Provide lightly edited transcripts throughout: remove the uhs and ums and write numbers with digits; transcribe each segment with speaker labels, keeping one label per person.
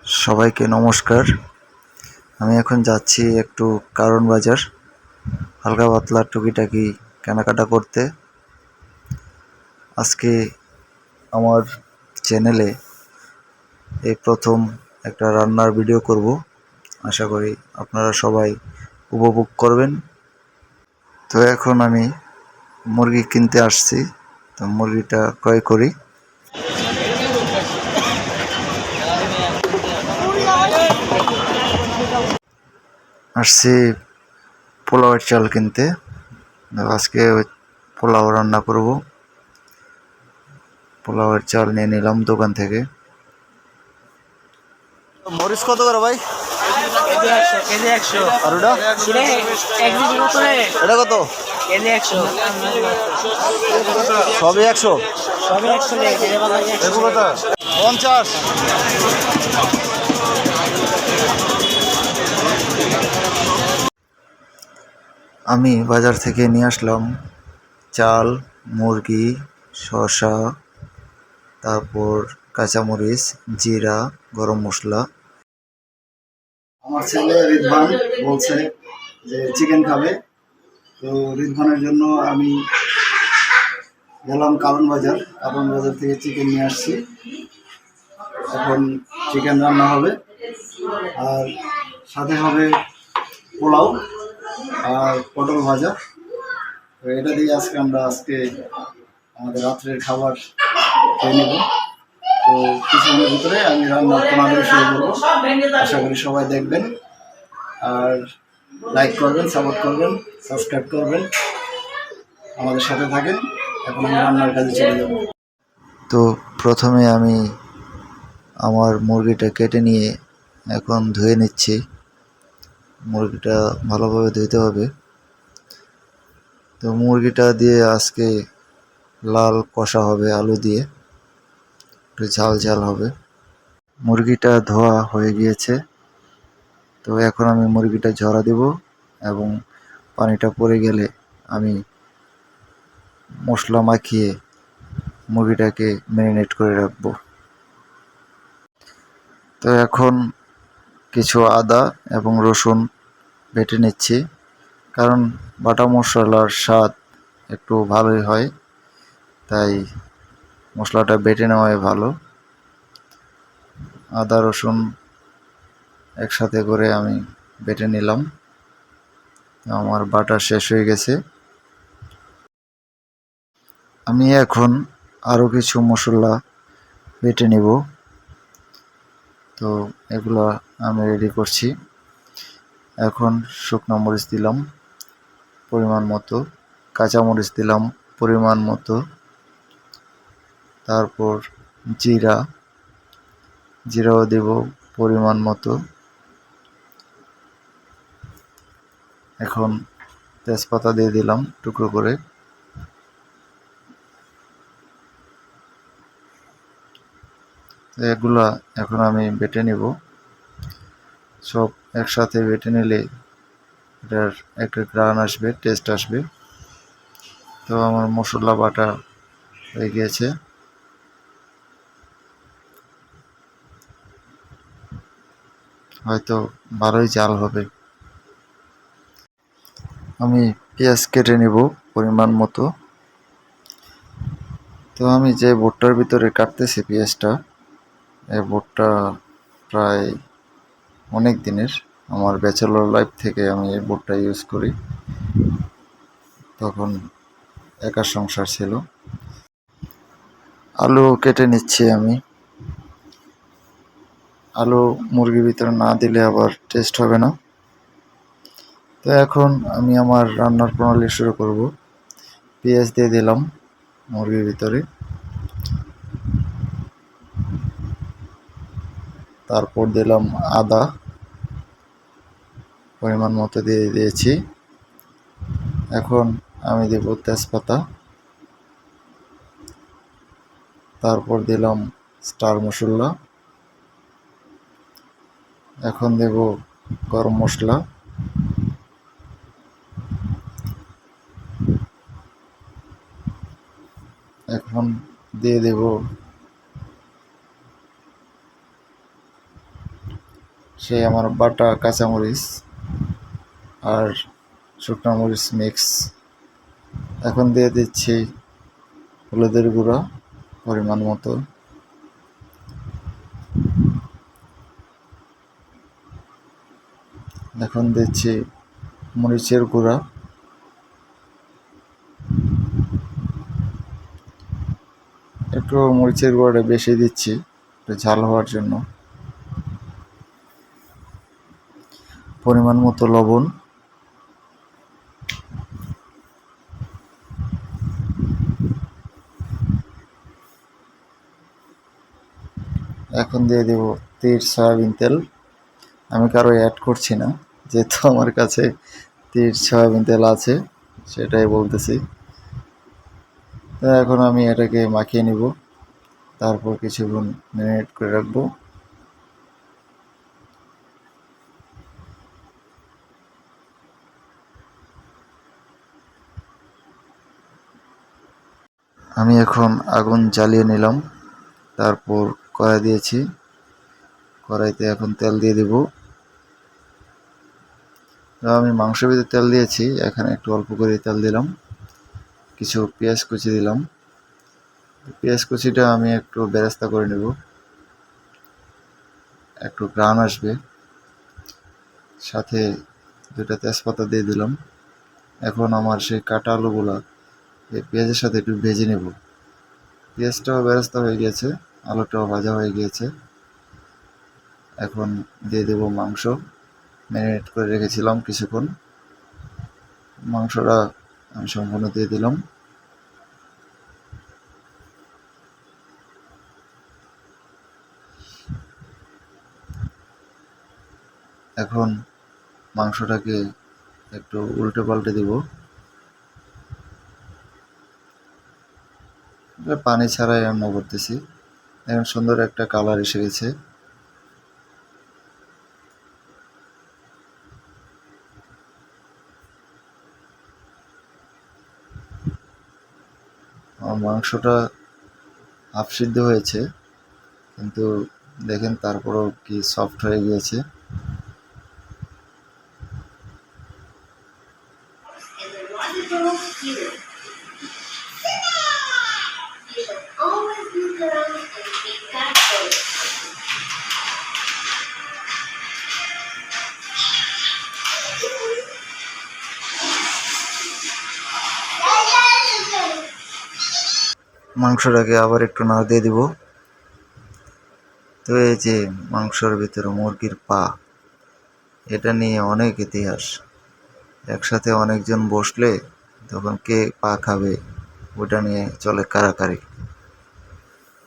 Speaker 1: সবাইকে নমস্কার। আমি এখন যাচ্ছি একটু কারণ বাজার হালকা পাতলা টুকিটাকি কেনাকাটা করতে। আজকে আমার চ্যানেলে এই প্রথম একটা রান্নার ভিডিও করব। আশা করি আপনারা সবাই উপভোগ করবেন। তো এখন আমি মুরগি কিনতে আসছি, তো মুরগিটা ক্রয় করি। আসছি পোলাওয়ের চাল কিনতে। আজকে পোলাও রান্না করব। পোলাওয়ের চাল নিয়ে নিলাম দোকান থেকে। মরিচ কত করে ভাই?
Speaker 2: কেজি 100
Speaker 1: আর ওটা এটা কত?
Speaker 2: কেজি 100
Speaker 1: সবই 100?
Speaker 2: সবই 100
Speaker 1: 50। আমি বাজার থেকে নিয়ে আসলাম চাল, মুরগি, শসা, তারপর কাঁচামরিচ, জিরা, গরম মশলা। আমার ছেলে রিদভান বলছে যে চিকেন খাবে, তো রিদভানের জন্য আমি গেলাম কারণ বাজার থেকে চিকেন নিয়ে আসছি। এখন চিকেন রান্না হবে, আর সাথে হবে পোলাও আর পটল ভাজা। তো এটা দিয়ে আজকে আমাদের রাত্রের খাবার খেয়ে নেব। তো কিছুক্ষণের ভিতরে আমি রান্না প্রণালী শুরু করবো। আশা করি সবাই দেখবেন, আর লাইক করবেন, সাপোর্ট করবেন, সাবস্ক্রাইব করবেন, আমাদের সাথে থাকেন। এখন আমি রান্নার কাজে চলে যাব। তো প্রথমে আমি আমার মুরগিটা কেটে নিয়ে এখন ধুয়ে নিচ্ছি। মুরগিটা ভালোভাবে ধুতে হবে। তো মুরগিটা দিয়ে আজকে লাল কষা হবে, আলু দিয়ে একটু ঝাল ঝাল হবে। মুরগিটা ধোয়া হয়ে গিয়েছে, তো এখন আমি মুরগিটা ঝরা দেব, এবং পানিটা পড়ে গেলে আমি মশলা মাখিয়ে মুরগিটাকে ম্যারিনেট করে রাখবো। তো এখন কিছু আদা এবং রসুন বেটে নিচ্ছি, কারণ বাটা মশলার স্বাদ একটু ভালোই হয়, তাই মশলাটা বেটে নেওয়াই ভালো। আদা রসুন একসাথে করে আমি বেটে নিলাম। আমার বাটা শেষ হয়ে গেছে। আমি এখন আরও কিছু মশলা বেটে নিব, তো এগুলো আমি রেডি করছি। এখন শুকনো মরিচ দিলাম পরিমাণ মতো, কাঁচামরিচ দিলাম পরিমাণ মতো, তারপর জিরাও দেব পরিমাণ মতো। এখন তেজপাতা দিয়ে দিলাম টুকরো করে। এগুলা এখন আমি বেটে নিব। সব একসাথে বেটে নিলে এটার একটা ঘ্রাণ আসবে, টেস্ট আসবে। তো আমার মশলা বাটা হয়ে গিয়েছে। হয়তো ভালোই জাল হবে। আমি পেঁয়াজ কেটে নিব পরিমাণ মতো। তো আমি যে বোটটার ভিতরে কাটতেছি পেঁয়াজটা, এই বোটটা প্রায় অনেক দিনের। আমার ব্যাচেলর লাইফ থেকে আমি এই বোটটা ইউজ করি, তখন একা সংসার ছিল। আলু কেটে নিচ্ছি আমি। আলু মুরগির ভিতরে না দিলে আবার টেস্ট হবে না। তো এখন আমি আমার রান্নার প্রণালী শুরু করব। পেঁয়াজ দিয়ে দিলাম মুরগির ভিতরে, তারপর দিলাম আদা পরিমাণ মতো দিয়ে দিয়েছি। এখন আমি দেব তেজপাতা, তারপর দিলাম স্টার মশলা, এখন দেব গরম মশলা, এখন দিয়ে দেব সেই আমার বাটা কাঁচামরিচ আর শুকনো মরিচ মিক্স। এখন দিয়ে দিচ্ছি হলুদের গুঁড়া পরিমাণ মতো, এখন দিচ্ছি মরিচের গুঁড়া, একটু মরিচের গুঁড়াটা বেশি দিচ্ছি একটু ঝাল হওয়ার জন্য, পরিমাণ মতো লবণ, এখন দিয়ে দেব তিল সয়াবিন তেল। আমি কারো অ্যাড করছি না, যেহেতু আমার কাছে তিল সয়াবিন তেল আছে সেটাই বলতেছি। তো এখন আমি এটাকে মাখিয়ে নিব, তারপর কিছুক্ষণ ম্যারিনেট করে রাখবো। আমি এখন আগুন জ্বালিয়ে নিলাম, তারপর কড়াই দিয়েছি, কড়াইতে এখন তেল দিয়ে দেব। আমি মাংসের ভিতরে তেল দিয়েছি, এখানে একটু অল্প করে তেল দিলাম, কিছু পেঁয়াজ কুচি দিলাম। পেঁয়াজ কুচিটা আমি একটু বেরেস্তা করে নেব, একটু ঘ্রাণ আসবে। সাথে দুটা তেজপাতা দিয়ে দিলাম। এখন আমার সেই কাটা আলুগুলা এই পেঁয়াজের সাথে একটু ভেজে নেব। পেঁয়াজটাও বেরেস্তা হয়ে গিয়েছে, আলুটাও ভাজা হয়ে গিয়েছে। এখন দিয়ে দেব মাংস, ম্যারিনেট করে রেখেছিলাম কিছুক্ষণ। মাংসটা আমি সম্পূর্ণ দিয়ে দিলাম। এখন মাংসটাকে একটু উল্টে পাল্টে দিব, পানি ছাড়াই রান্না করতেছি। এখন সুন্দর একটা কালার এসে গেছে। আমার মাংসটা হাফ সিদ্ধ হয়েছে, কিন্তু দেখেন তারপরেও কি সফট হয়ে গিয়েছে। মাংসটাকে আবার একটু নাড়া দিয়ে দিব। তো এই যে মাংসের ভিতরে মুরগির পা, এটা নিয়ে অনেক ইতিহাস। একসাথে অনেকজন বসলে তখন কে পা খাবে ওটা নিয়ে চলে কারাকারি।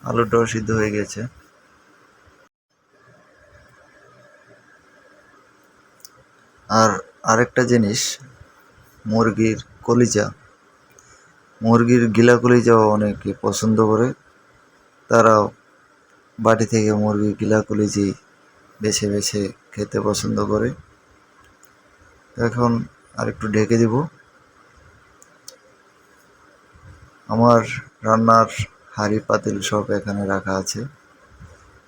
Speaker 1: আলুটাও সিদ্ধ হয়ে গেছে। আর আরেকটা জিনিস, মুরগির কলিজা, মুরগির গিলা কলিজাও অনেকে পছন্দ করে। তারাও বাটি থেকে মুরগির গিলা কলিজি বেছে বেছে খেতে পছন্দ করে। এখন আরেকটু ঢেকে দিব। আমার রান্নার হাঁড়ি পাতিল সব এখানে রাখা আছে,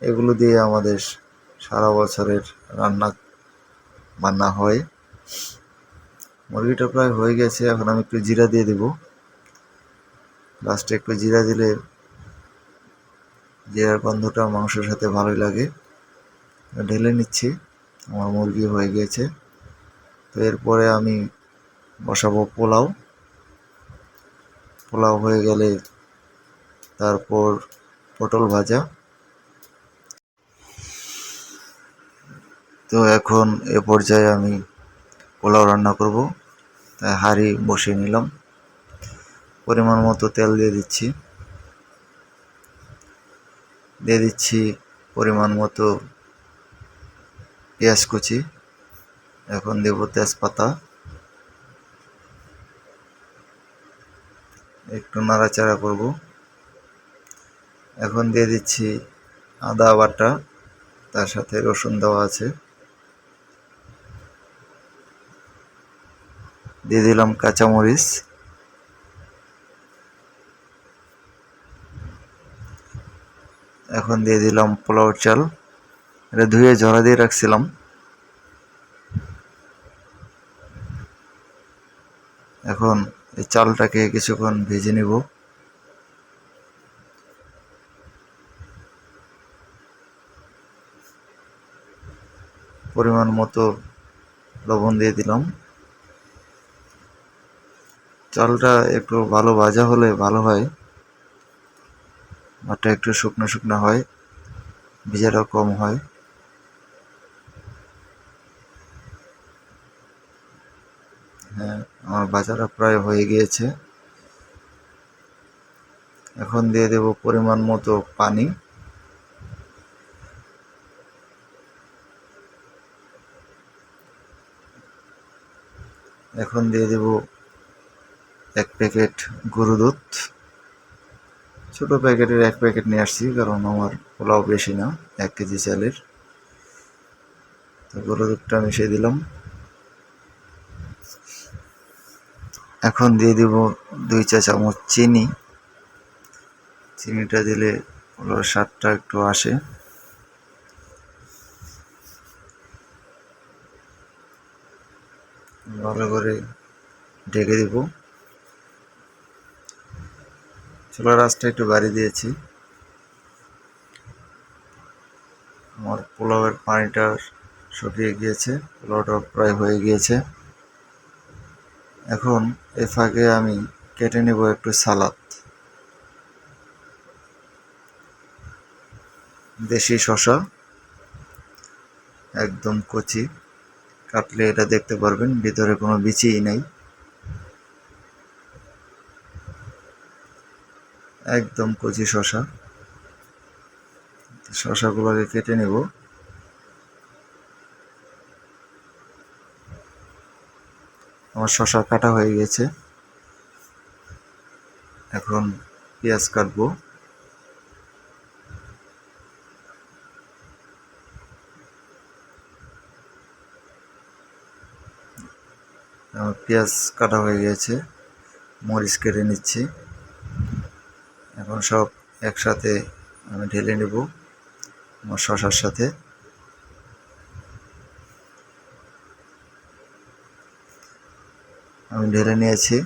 Speaker 1: এগুলো দিয়ে আমাদের সারা বছরের রান্না বান্না হয়। মুরগিটা প্রায় হয়ে গেছে, এখন আমি একটু জিরা দিয়ে দেব। লাস্টে একটু জিরা দিলে জিরার গন্ধটা মাংসের সাথে ভালোই লাগে। ঢেলে নিচ্ছি, আমার মুরগি হয়ে গিয়েছে। তো এরপরে আমি বসাবো পোলাও। পোলাও হয়ে গেলে তারপর পটল ভাজা। তো এখন এ পর্যায়ে আমি পোলাও রান্না করব, তাই হাঁড়ি বসিয়ে নিলাম। পরিমাণ মতো তেল দিয়ে দিচ্ছি পরিমাণ মতো পেঁয়াজ কুচি। এখন দেব তেজপাতা, একটু নাড়াচাড়া করব। এখন দিয়ে দিচ্ছি আদা বাটা, তার সাথে রসুন দেওয়া আছে। দিয়ে দিলাম কাঁচামরিচ। এখন দিয়ে দিলাম পোলাও চাল, এটা ধুয়ে ঝরা দিয়ে রাখছিলাম। এখন এই চালটাকে কিছুক্ষণ ভেজে নিব। পরিমাণ মতো লবণ দিয়ে দিলাম। চালটা একটু ভালো ভাজা হলে ভালো হয়, ভাতটা একটু শুকনো শুকনো হয়, ভিজাটা কম হয়। হ্যাঁ, আমার ভাজাটা প্রায় হয়ে গিয়েছে। এখন দিয়ে দেব পরিমাণ মতো পানি। এখন দিয়ে দেব 1 প্যাকেট গরুর দুধ। ছোট প্যাকেটের 1 প্যাকেট নিয়ে আসছি, কারণ আমার পোলাও বেশি না, 1 কেজি চালের। তো গরুর দুধটা মিশিয়ে দিলাম। এখন দিয়ে দিব 2 চা চামচ চিনি। চিনিটা দিলে পোলাওর স্বাদটা একটু আসে। ভালো করে ঢেকে দিব। চুলার আঁচটা একটু বাড়িয়ে দিয়েছি। আমার পোলাওয়ের পানিটা শুকিয়ে গিয়েছে, পোলাওটা প্রায় হয়ে গিয়েছে। এখন এ ফাঁকে আমি কেটে নেব একটু সালাদ। দেশি শসা একদম কচি, কাটলে এটা দেখতে পারবেন ভিতরে কোনো বিচিই নাই, একদম কচি শসা। শসাগুলোকে কেটে নেব। আমার শসা কাটা হয়ে গেছে। এখন পেঁয়াজ কাটবো। আমার পেঁয়াজ কাটা হয়ে গেছে, মরিচ কেটে নিচ্ছি। এখন সব একসাথে আমি ঢেলে নেব আমার শসার সাথে। আমি ঢেলে নিয়েছি।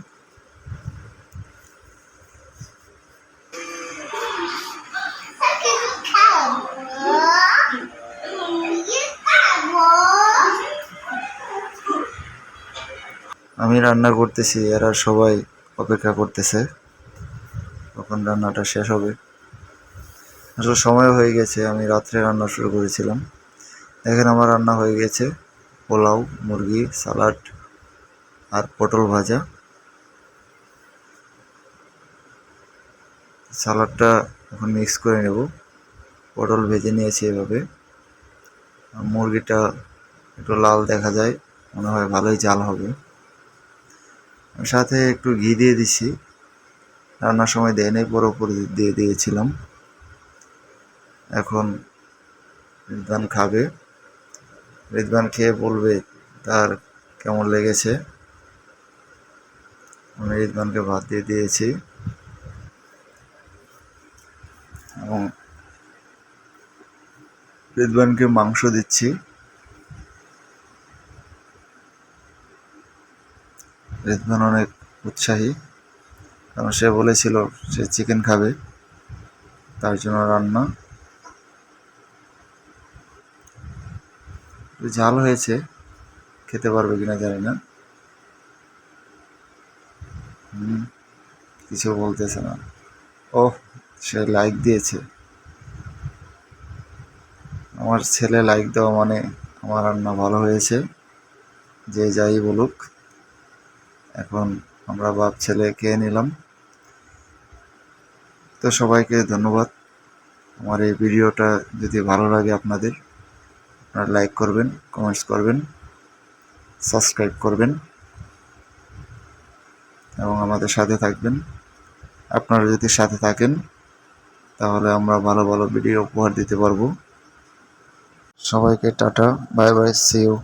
Speaker 1: আমি রান্না করতেছি, এরা সবাই অপেক্ষা করতেছে কখন রান্নাটা শেষ হবে। আসলে সময় হয়ে গেছে, আমি রাত্রে রান্না শুরু করেছিলাম। দেখেন আমার রান্না হয়ে গেছে, পোলাও, মুরগি, সালাড আর পটল ভাজা। সালাডটা এখন মিক্স করে নেব। পটল ভেজে নিয়েছি এভাবে। মুরগিটা একটু লাল দেখা যায়, মনে হয় ভালোই ঝাল হবে। সাথে একটু ঘি দিয়ে দিছি, রান্নার সময় দেয় নাই, পুরোপুরি দিয়ে দিয়েছিলাম। এখন রিদওয়ান খাবে, রিদওয়ান খেয়ে বলবে তার কেমন লেগেছে। আমি রিদওয়ানকে ভাত দিয়ে দিয়েছি এবং রিদওয়ানকে মাংস দিচ্ছি। রিদওয়ান অনেক উৎসাহী, কারণ সে বলেছিল সে চিকেন খাবে, তার জন্য রান্না। ঝাল হয়েছে, খেতে পারবে কিনা জানি না। কিছু বলতেছে না। ওহ, সে লাইক দিয়েছে। আমার ছেলে লাইক দেওয়া মানে আমার রান্না ভালো হয়েছে, যে যাই বলুক। এখন আমরা বাপ ছেলে খেয়ে নিলাম। তো সবাইকে ধন্যবাদ। আমার এই ভিডিওটা যদি ভালো লাগে আপনাদের, আপনারা লাইক করবেন, কমেন্টস করবেন, সাবস্ক্রাইব করবেন এবং আমাদের সাথে থাকবেন। আপনারা যদি সাথে থাকেন তাহলে আমরা ভালো ভালো ভিডিও উপহার দিতে পারবো। সবাইকে tata, bye bye, see you.